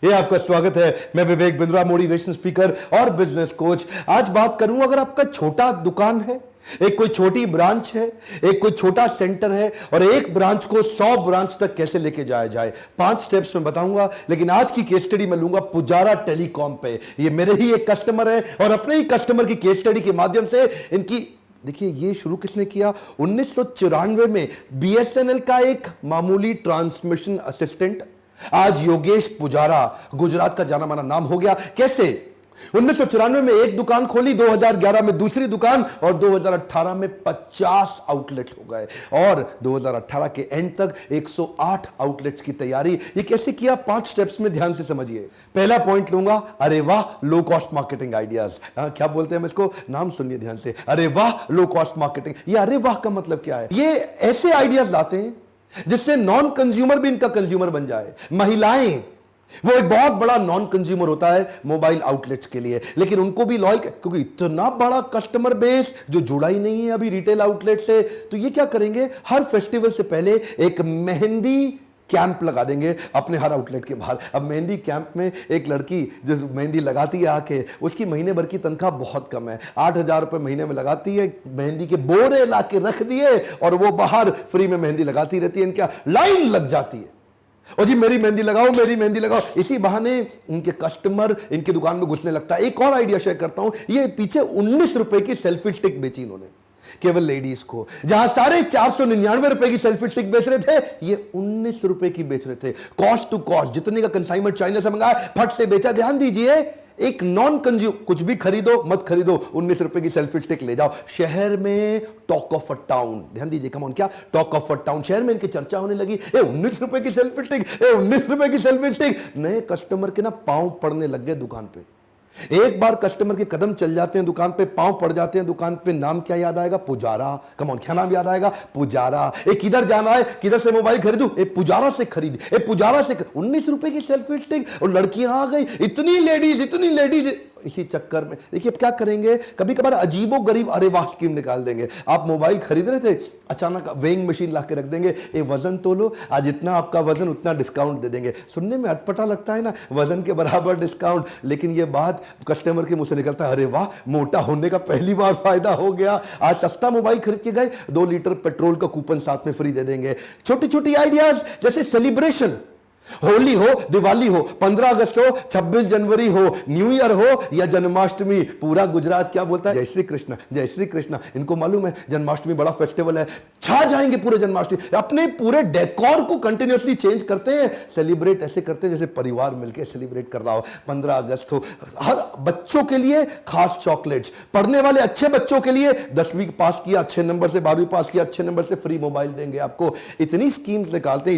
ये आपका स्वागत है। मैं विवेक बिंद्रा, मोटिवेशन स्पीकर और बिजनेस कोच। आज बात करूं, अगर आपका छोटा दुकान है, एक कोई छोटी ब्रांच है, एक कोई छोटा सेंटर है और एक ब्रांच को 100 ब्रांच तक कैसे लेके जाया जाए, 5 स्टेप्स में बताऊंगा। लेकिन आज की केस स्टडी में लूंगा पुजारा टेलीकॉम पे। ये मेरे ही एक कस्टमर है और अपने ही कस्टमर की केस स्टडी के माध्यम से इनकी, देखिए ये शुरू किसने किया, 1994 में बीएसएनएल का एक मामूली ट्रांसमिशन असिस्टेंट आज योगेश पुजारा, गुजरात का जाना माना नाम हो गया। कैसे? 1994 में एक दुकान खोली, 2011 में दूसरी दुकान और 2018 में 50 आउटलेट हो गए और 2018 के एंड तक 108 आउटलेट्स की तैयारी। ये कैसे किया, 5 स्टेप्स में ध्यान से समझिए। पहला पॉइंट लूंगा, अरे वाह लो कॉस्ट मार्केटिंग आइडियाज। क्या बोलते हैं हम इसको, नाम सुनिए ध्यान से, अरे वाह लो कॉस्ट मार्केटिंग। ये अरे वाह का मतलब क्या है? ये ऐसे आइडियाज लाते हैं जिससे नॉन कंज्यूमर भी इनका कंज्यूमर बन जाए। महिलाएं, वो एक बहुत बड़ा नॉन कंज्यूमर होता है मोबाइल आउटलेट्स के लिए, लेकिन उनको भी लॉयल, क्योंकि इतना बड़ा कस्टमर बेस जो जुड़ा ही नहीं है अभी रिटेल आउटलेट से, तो ये क्या करेंगे, हर फेस्टिवल से पहले एक मेहंदी कैंप लगा देंगे अपने हर आउटलेट के बाहर। अब मेहंदी कैंप में एक लड़की जो मेहंदी लगाती है आके, उसकी महीने भर की तनख्वाह बहुत कम है, 8,000 रुपए महीने में लगाती है, मेहंदी के बोरे ला के रख दिए और वो बाहर फ्री में मेहंदी लगाती रहती है। इनका लाइन लग जाती है, और जी मेरी मेहंदी लगाओ, मेरी मेहंदी लगाओ। इसी बहाने इनके कस्टमर इनकी दुकान में घुसने लगता है। एक और आइडिया शेयर करता हूं, ये पीछे 19 रुपए की सेल्फी स्टिक बेची इन्होंने केवल लेडीज को, जहां सारे 499 रुपए की सेल्फी स्टिक बेच रहे थे, ये 19 रुपए की बेच रहे थे। कॉस्ट टू कॉस्ट, जितने का कंसाइनमेंट चाइना से मंगाया फट से बेचा। ध्यान दीजिए, एक नॉन कंज्यूम, कुछ भी खरीदो मत खरीदो, 19 रुपए की सेल्फी स्टिक ले जाओ। शहर में टॉक ऑफ अ टाउन, ध्यान दीजिए, कम ऑन, क्या टॉक ऑफ अ टाउन, शहर में इनकी चर्चा होने लगी। 19 रुपए की सेल्फी स्टिक, 19 रुपए की सेल्फी स्टिक। नए कस्टमर के ना पांव पड़ने लग गए दुकान पे। एक बार कस्टमर के कदम चल जाते हैं दुकान पे, पांव पड़ जाते हैं दुकान पे, नाम क्या याद आएगा, पुजारा। कम ऑन, क्या नाम याद आएगा, पुजारा। किधर जाना है, किधर से मोबाइल खरीदूं, पुजारा से खरीद, पुजारा से 19 रुपए की सेल्फी स्टिक। और लड़कियां आ गई, इतनी लेडीज। इसी चक्कर में देखिए अब क्या करेंगे, कभी कभार अजीबो गरीब अरे वाह स्कीम निकाल देंगे। आप मोबाइल खरीद रहे थे, अचानक वेइंग मशीन ला के रख देंगे, ये वजन तोलो, आज इतना आपका वजन उतना डिस्काउंट दे देंगे। सुनने में अटपटा लगता है ना, वजन के बराबर डिस्काउंट, लेकिन ये बात कस्टमर के मुंह से निकलता है, अरे वाह मोटा होने का पहली बार फायदा हो गया। आज सस्ता मोबाइल खरीद के गए, 2 लीटर पेट्रोल का कूपन साथ में फ्री दे देंगे। छोटी छोटी आइडियाज, जैसे सेलिब्रेशन, होली हो, दिवाली हो, 15 अगस्त हो, 26 जनवरी हो, न्यू ईयर हो या जन्माष्टमी, पूरा गुजरात क्या बोलता है, जय श्री कृष्ण, जय श्री कृष्ण। इनको मालूम है जन्माष्टमी बड़ा फेस्टिवल है, छा जाएंगे पूरे जन्माष्टमी। अपने पूरे डेकोर को कंटिन्यूअसली चेंज करते हैं, सेलिब्रेट ऐसे करते हैं जैसे परिवार मिलकर सेलिब्रेट कर रहा हो। 15 अगस्त हो, हर बच्चों के लिए खास चॉकलेट्स, पढ़ने वाले अच्छे बच्चों के लिए 10वीं पास किया अच्छे नंबर से, 12वीं पास किया अच्छे नंबर से, फ्री मोबाइल देंगे आपको। इतनी स्कीम्स निकालते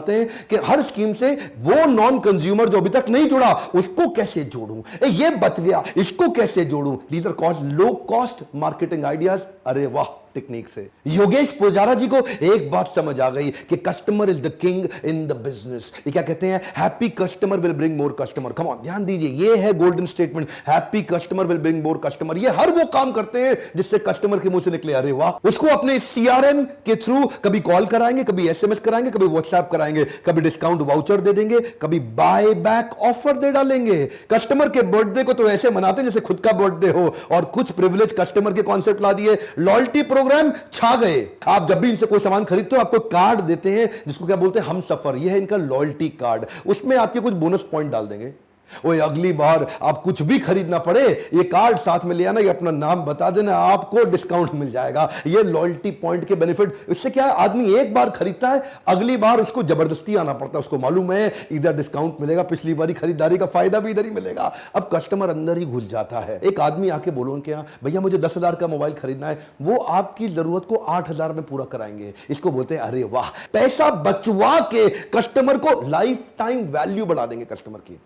हैं कि हर स्कीम से वो नॉन कंज्यूमर जो अभी तक नहीं जुड़ा, उसको कैसे जोड़ूं, ये बच गया, इसको कैसे जोड़ूं। These are cost low cost marketing ideas, अरे वाह टेक्निक से। योगेश पुजारा जी को एक बात समझ आ गई कि customer is the king in the business. ये क्या कहते हैं, happy customer will bring more customer. Come on, ध्यान दीजिए, ये है golden statement, happy customer will bring more customer. ये हर वो काम करते हैं जिससे कस्टमर के मुंह से निकले अरे वाह। उसको अपने सीआरएम के थ्रू कभी कॉल कराएंगे, कभी एसएमएस कराएंगे, कभी व्हाट्सएप कराएंगे, कभी डिस्काउंट वाउचर दे देंगे, कभी बाय बैक ऑफर दे डालेंगे। कस्टमर के बर्थडे को तो ऐसे मनाते हैं जैसे खुद का बर्थडे हो, और कुछ प्रिविलेज कस्टमर के कॉन्सेप्ट ला दिए। लॉयल्टी प्रोग्राम छा गए। आप जब भी इनसे कोई सामान खरीदते हो, आपको कार्ड देते हैं जिसको क्या बोलते हैं, हम सफर। यह है इनका लॉयल्टी कार्ड, उसमें आपके कुछ बोनस पॉइंट डाल देंगे। ओए अगली बार आप कुछ भी खरीदना पड़े, ये कार्ड साथ में ले आना, ये अपना नाम बता देना, आपको डिस्काउंट मिल जाएगा। ये लॉयल्टी पॉइंट के बेनिफिट, इससे क्या है, आदमी एक बार खरीदता है, अगली बार उसको जबरदस्ती आना पड़ता है। उसको मालूम है इधर डिस्काउंट मिलेगा, पिछली बारी खरीदारी का फायदा भी इधर ही मिलेगा। अब कस्टमर अंदर ही घुस जाता है। एक आदमी आके बोलो उनके यहाँ, भैया मुझे 10,000 का मोबाइल खरीदना है, वो आपकी जरूरत को 8,000 में पूरा कराएंगे। इसको बोलते हैं अरे वाह। पैसा बचवा के कस्टमर को लाइफ टाइम वैल्यू बढ़ा देंगे कस्टमर की।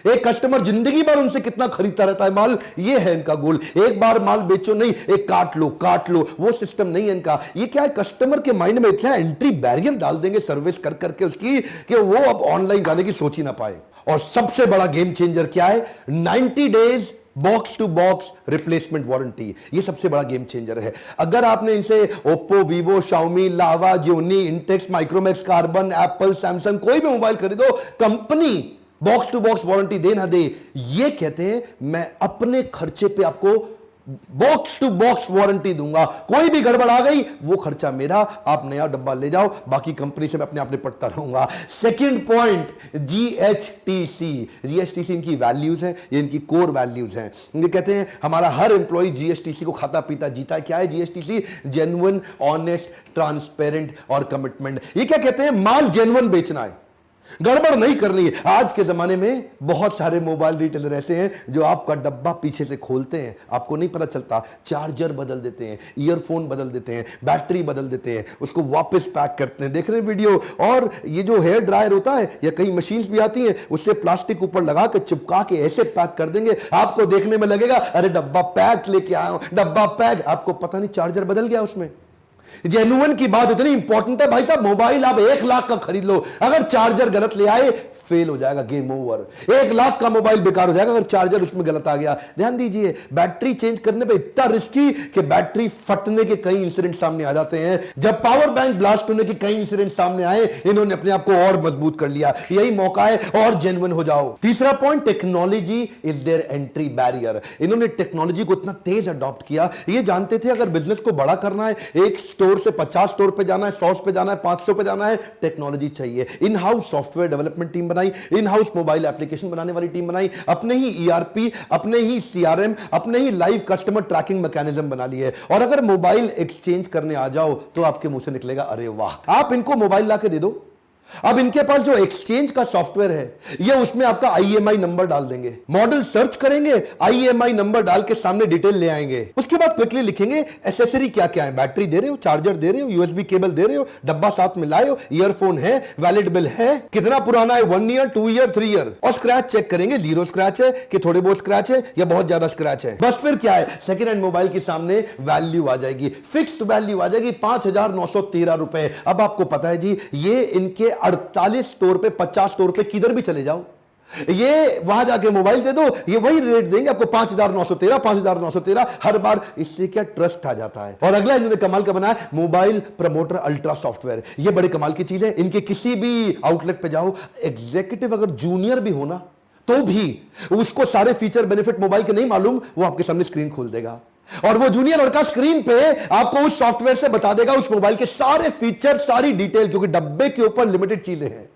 एक कस्टमर जिंदगी भर उनसे कितना खरीदता रहता है माल, ये है इनका गोल। एक बार माल बेचो नहीं, एक काट लो, वो सिस्टम नहीं है इनका। ये क्या है, कस्टमर के माइंड में इतना एंट्री बैरियर डाल देंगे सर्विस कर करके उसकी, कि वो अब ऑनलाइन जाने की सोच ही ना पाए। और सबसे बड़ा गेम चेंजर क्या है, 90 days box to box replacement warranty. ये सबसे बड़ा गेम चेंजर है। अगर आपने इनसे Oppo, Vivo, Xiaomi, Lava, Gionee, Intex, Micromax, Karbonn, Apple, Samsung कोई भी मोबाइल खरीदो, company box to box warranty दे ना दे, ये कहते हैं मैं अपने खर्चे पे आपको बॉक्स टू बॉक्स वारंटी दूंगा, कोई भी गड़बड़ आ गई वो खर्चा मेरा, आप नया डब्बा ले जाओ, बाकी कंपनी से मैं अपने आप निपटता रहूंगा। Second point, GHTC. जीएचटीसी इनकी वैल्यूज हैं, ये इनकी कोर वैल्यूज हैं। ये कहते हैं हमारा हर एम्प्लॉय जीएचटीसी को खाता पीता जीता। क्या है जीएचटीसी? जेन्युइन, ऑनेस्ट, ट्रांसपेरेंट और कमिटमेंट। ये क्या कहते हैं? माल जेन्युइन बेचना है, गड़बड़ नहीं करनी है। आज के जमाने में बहुत सारे मोबाइल रिटेलर ऐसे हैं जो आपका डब्बा पीछे से खोलते हैं, आपको नहीं पता चलता, चार्जर बदल देते हैं, ईयरफोन बदल देते हैं, बैटरी बदल देते हैं, उसको वापस पैक करते हैं। देख रहे हैं वीडियो? और ये जो हेयर ड्रायर होता है या कई मशीन्स भी आती हैं, उससे प्लास्टिक ऊपर लगा के चिपका के ऐसे पैक कर देंगे, आपको देखने में लगेगा अरे डब्बा पैक लेके आया हूं, डब्बा पैक, आपको पता नहीं चार्जर बदल गया उसमें। जेन्युइन की बात इतनी इंपॉर्टेंट है भाई साहब, मोबाइल आप 1 लाख का खरीद लो, अगर चार्जर गलत ले आए फेल हो जाएगा, गेम ओवर। 1 लाख का मोबाइल बेकार हो जाएगा अगर चार्जर उसमें गलत आ गया। ध्यान दीजिए, बैटरी चेंज करने पे इतना रिस्की कि बैटरी फटने के कई इंसिडेंट सामने आ जाते हैं। जब पावर बैंक ब्लास्ट होने के कई इंसिडेंट सामने आए, इन्होंने अपने आप को और मजबूत कर लिया। यही मौका है, और जेन्युइन हो जाओ। तीसरा point, technology is there entry barrier. इन्होंने टेक्नोलॉजी को इतना तेज अडॉप्ट किया, ये जानते थे अगर बिजनेस को बड़ा करना है, एक स्टोर से 50 स्टोर पे जाना है, 100 पे जाना है, 500 पे जाना है, टेक्नोलॉजी चाहिए। In house software development team बनाई, इन हाउस मोबाइल एप्लीकेशन बनाने वाली टीम बनाई, अपने ही ईआरपी, अपने ही सीआरएम, अपने ही लाइव कस्टमर ट्रैकिंग मैकेनिज्म बना लिए। और अगर मोबाइल एक्सचेंज करने आ जाओ तो आपके मुंह से निकलेगा अरे वाह। आप इनको मोबाइल लाके दे दो, अब इनके पास जो एक्सचेंज का सॉफ्टवेयर है, ये उसमें आपका आईएमआई नंबर डाल देंगे, मॉडल सर्च करेंगे, आईएमआई नंबर डाल के सामने डिटेल ले आएंगे। उसके बाद क्विकली लिखेंगे एसेसरी क्या क्या है, बैटरी दे रहे हो, चार्जर दे रहे हो, यूएसबी केबल दे रहे हो, डब्बा साथ में लाए हो, ईयरफोन है, वैलिड बिल है, कितना पुराना है, 1 ईयर, 2 ईयर, 3 ईयर, और स्क्रैच चेक करेंगे, 0 स्क्रैच है कि थोड़े बहुत स्क्रैच है या बहुत ज्यादा स्क्रैच है। बस फिर क्या है, सेकेंड हैंड मोबाइल के सामने वैल्यू आ जाएगी, फिक्स्ड वैल्यू आ जाएगी 5,913 रुपए। अब आपको पता है जी, ये इनके 48 स्टोर पे, 50 स्टोर पे, किधर भी चले जाओ, ये वहां जाके मोबाइल दे दो, ये वही रेट देंगे आपको, 5,913, 5,913 हर बार। इससे क्या ट्रस्ट आ जाता है। और अगला इन्होंने कमाल का बनाया, मोबाइल प्रमोटर अल्ट्रा सॉफ्टवेयर। ये बड़े कमाल की चीज है। इनके किसी भी आउटलेट पे जाओ, एग्जीक्यूटिव अगर जूनियर भी हो ना, तो भी उसको सारे फीचर बेनिफिट मोबाइल के नहीं मालूम, वो आपके सामने स्क्रीन खोल देगा, और वो जूनियर लड़का स्क्रीन पे आपको उस सॉफ्टवेयर से बता देगा उस मोबाइल के सारे फीचर, सारी डिटेल, जो कि डब्बे के ऊपर लिमिटेड चीजें हैं,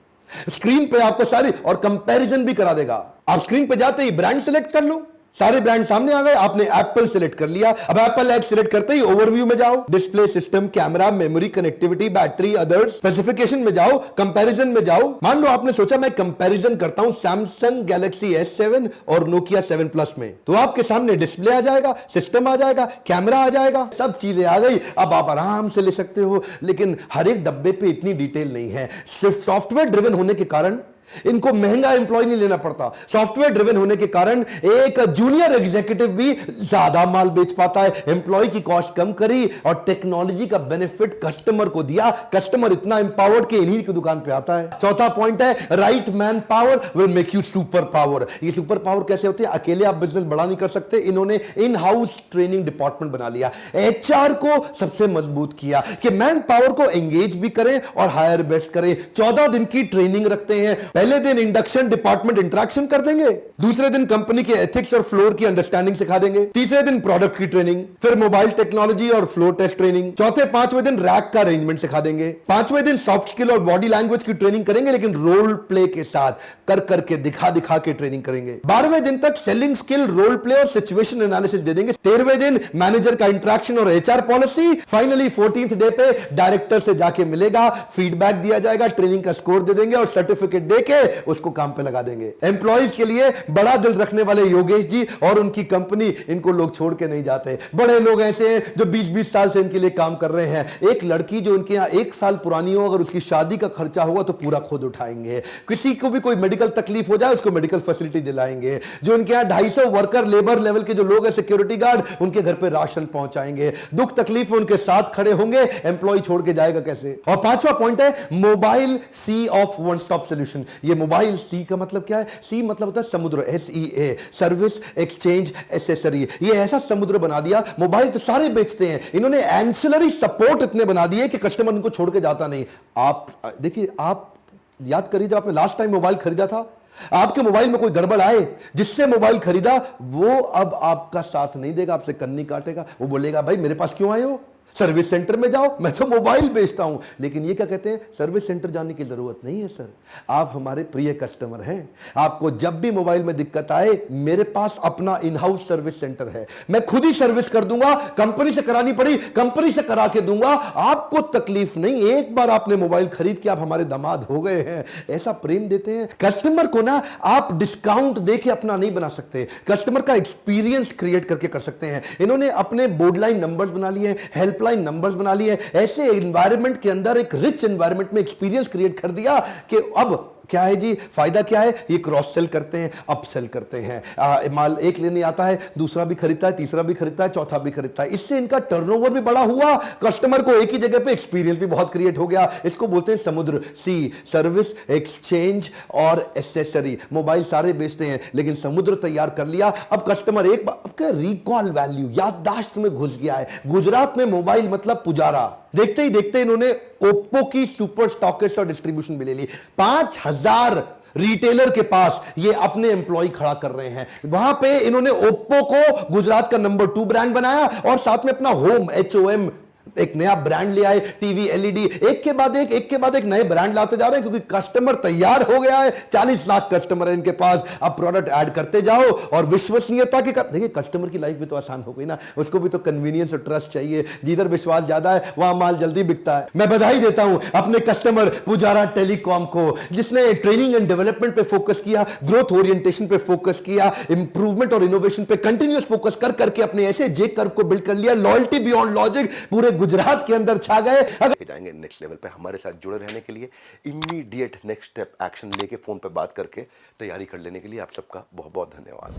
स्क्रीन पे आपको सारी, और कंपैरिजन भी करा देगा। आप स्क्रीन पे जाते ही ब्रांड सेलेक्ट कर लो, सारे ब्रांड सामने आ गए, आपने एप्पल सिलेक्ट कर लिया। अब एप्पल ऐप सिलेक्ट करते ही ओवरव्यू में जाओ, display, system, camera, memory, connectivity, battery, others, specification में जाओ, कंपैरिजन में जाओ। मान लो आपने सोचा मैं कंपैरिजन करता हूं सैमसंग गैलेक्सी S7 और नोकिया 7 प्लस में, तो आपके सामने डिस्प्ले आ जाएगा, सिस्टम आ जाएगा, कैमरा आ जाएगा, सब चीजें आ गई। अब आप आराम से ले सकते हो। लेकिन हर एक डब्बे पे इतनी डिटेल नहीं है। सिर्फ सॉफ्टवेयर ड्रिवन होने के कारण इनको महंगा एम्प्लॉय नहीं लेना पड़ता। सॉफ्टवेयर ड्रिवन होने के कारण एक जूनियर एग्जीक्यूटिव भी ज्यादा माल बेच पाता है, एम्प्लॉय की कॉस्ट कम करी और टेक्नोलॉजी का बेनिफिट कस्टमर को दिया। कस्टमर इतना एम्पावर्ड कि इन्हीं की दुकान पे आता है। चौथा पॉइंट है, right man power will make you super power. ये सुपर पावर कैसे होते हैं? अकेले आप बिजनेस बड़ा नहीं कर सकते। इन्होंने इन हाउस ट्रेनिंग डिपार्टमेंट बना लिया, एचआर को सबसे मजबूत किया कि मैन पावर को एंगेज भी करें और हायर बेस्ट करें। 14 दिन की ट्रेनिंग रखते हैं। पहले दिन इंडक्शन, डिपार्टमेंट इंटरेक्शन कर देंगे, दूसरे दिन कंपनी के एथिक्स और फ्लोर की अंडरस्टैंडिंग सिखा देंगे, तीसरे दिन प्रोडक्ट की ट्रेनिंग, फिर मोबाइल टेक्नोलॉजी और फ्लोर टेस्ट ट्रेनिंग, चौथे पांचवें दिन रैक का अरेंजमेंट सिखा देंगे, पांचवें दिन सॉफ्ट स्किल और बॉडी लैंग्वेज की ट्रेनिंग करेंगे, लेकिन रोल प्ले के साथ, कर करके, दिखा दिखा के ट्रेनिंग करेंगे। 12वें दिन तक सेलिंग स्किल, रोल प्ले और सिचुएशन एनालिसिस दे देंगे। 13वें दिन मैनेजर का इंटरेक्शन और HR policy. Finally 14th day पे डायरेक्टर से जाके मिलेगा, फीडबैक दिया जाएगा, ट्रेनिंग का स्कोर दे देंगे और सर्टिफिकेट देके उसको काम पे लगा देंगे। एम्प्लॉइज के लिए बड़ा दिल रखने वाले योगेश जी और उनकी कंपनी, इनको लोग छोड़ के नहीं जाते। बड़े लोग ऐसे हैं जो 20-20 साल से इनके लिए काम कर रहे हैं। एक लड़की जो इनके यहां 1 साल पुरानी हो, अगर उसकी शादी का खर्चा होगा तो पूरा खुद उठाएंगे। किसी को भी कोई मेडिकल तकलीफ हो जाए उसको मेडिकल फैसिलिटी दिलाएंगे। जो इनके यहां 250 वर्कर लेबर लेवल के जो लोग हैं, सिक्योरिटी गार्ड, उनके घर पे राशन पहुंचाएंगे। दुख तकलीफ में उनके साथ खड़े होंगे। एम्प्लॉय छोड़ के जाएगा कैसे? और 5वां पॉइंट है, mobile C of one stop solution. ये मोबाइल सी का मतलब क्या है? सी मतलब होता है समुद्र, SEA, सर्विस, एक्सचेंज, एसेसरी। ये ऐसा समुद्र बना दिया। मोबाइल तो सारे बेचते हैं, इन्होंने एंसिलरी सपोर्ट इतने बना दिए कि कस्टमर इनको छोड़ के जाता नहीं। आप देखिए, आप याद करिए, जब आपने लास्ट टाइम मोबाइल खरीदा था, आपके मोबाइल में कोई गड़बड़ आए, जिससे मोबाइल खरीदा वो अब आपका साथ नहीं देगा, आपसे कन्नी काटेगा। वो बोलेगा भाई मेरे पास क्यों आए हो, सर्विस सेंटर में जाओ, मैं तो मोबाइल बेचता हूं। लेकिन ये क्या कहते हैं, सर्विस सेंटर जाने की जरूरत नहीं है सर, आप हमारे प्रिय कस्टमर हैं। आपको जब भी मोबाइल में दिक्कत आए, मेरे पास अपना इन हाउस सर्विस सेंटर है, मैं खुद ही सर्विस कर दूंगा। कंपनी से करानी पड़ी कंपनी से करा के दूंगा, आपको तकलीफ नहीं। एक बार आपने मोबाइल खरीद के आप हमारे दामाद हो गए हैं। ऐसा प्रेम देते हैं कस्टमर को ना। आप डिस्काउंट देके अपना नहीं बना सकते, कस्टमर का एक्सपीरियंस क्रिएट करके कर सकते हैं। इन्होंने अपने बोर्ड लाइन नंबर्स बना लिए, हेल्पलाइन नंबर्स बना लिए, ऐसे एनवायरनमेंट के अंदर एक रिच एनवायरनमेंट में एक्सपीरियंस क्रिएट कर दिया कि अब क्या है जी, फायदा क्या है, ये क्रॉस सेल करते हैं, अप सेल करते हैं। माल एक लेने आता है, दूसरा भी खरीदता है, तीसरा भी खरीदता है, चौथा भी खरीदता है। इससे इनका टर्नओवर भी बड़ा हुआ, कस्टमर को एक ही जगह पे एक्सपीरियंस भी बहुत क्रिएट हो गया। इसको बोलते हैं समुद्र, सी, सर्विस, एक्सचेंज और एसेसरी। मोबाइल सारे बेचते हैं, लेकिन समुद्र तैयार कर लिया। अब कस्टमर एक बार रिकॉल वैल्यू, याददाश्त में घुस गया है। गुजरात में मोबाइल मतलब पुजारा, देखते ही देखते इन्होंने ओप्पो की सुपर स्टॉकिस्ट और डिस्ट्रीब्यूशन भी ले ली। 5000 रिटेलर के पास ये अपने एम्प्लॉय खड़ा कर रहे हैं। वहां पे इन्होंने ओप्पो को गुजरात का नंबर 2 ब्रांड बनाया और साथ में अपना होम, HOM एक नया ब्रांड ले आए। टीवी, LED, एक के बाद एक नए ब्रांड लाते जा रहे हैं, क्योंकि कस्टमर तैयार हो गया है। 40 लाख कस्टमर है इनके पास। अब प्रोडक्ट ऐड करते जाओ और विश्वसनीयता के देखिए, कस्टमर की लाइफ भी तो आसान हो गई ना, उसको भी तो कन्वीनियंस और ट्रस्ट चाहिए। जिधर विश्वास ज्यादा है वहां माल जल्दी बिकता है। मैं बधाई देता हूं अपने कस्टमर पुजारा टेलीकॉम को, जिसने ट्रेनिंग एंड डेवलपमेंट पे फोकस किया, ग्रोथ ओरिएंटेशन पे फोकस किया, इंप्रूवमेंट और इनोवेशन पे कंटिन्यूअस फोकस कर करके अपने ऐसे जे कर्व को बिल्ड कर लिया। लॉयल्टी बियॉन्ड लॉजिक पूरे गुजरात के अंदर छा गए। अगर जाएंगे नेक्स्ट लेवल पे, हमारे साथ जुड़े रहने के लिए, इमीडिएट नेक्स्ट स्टेप एक्शन लेके फोन पे बात करके तैयारी कर लेने के लिए आप सबका बहुत बहुत धन्यवाद।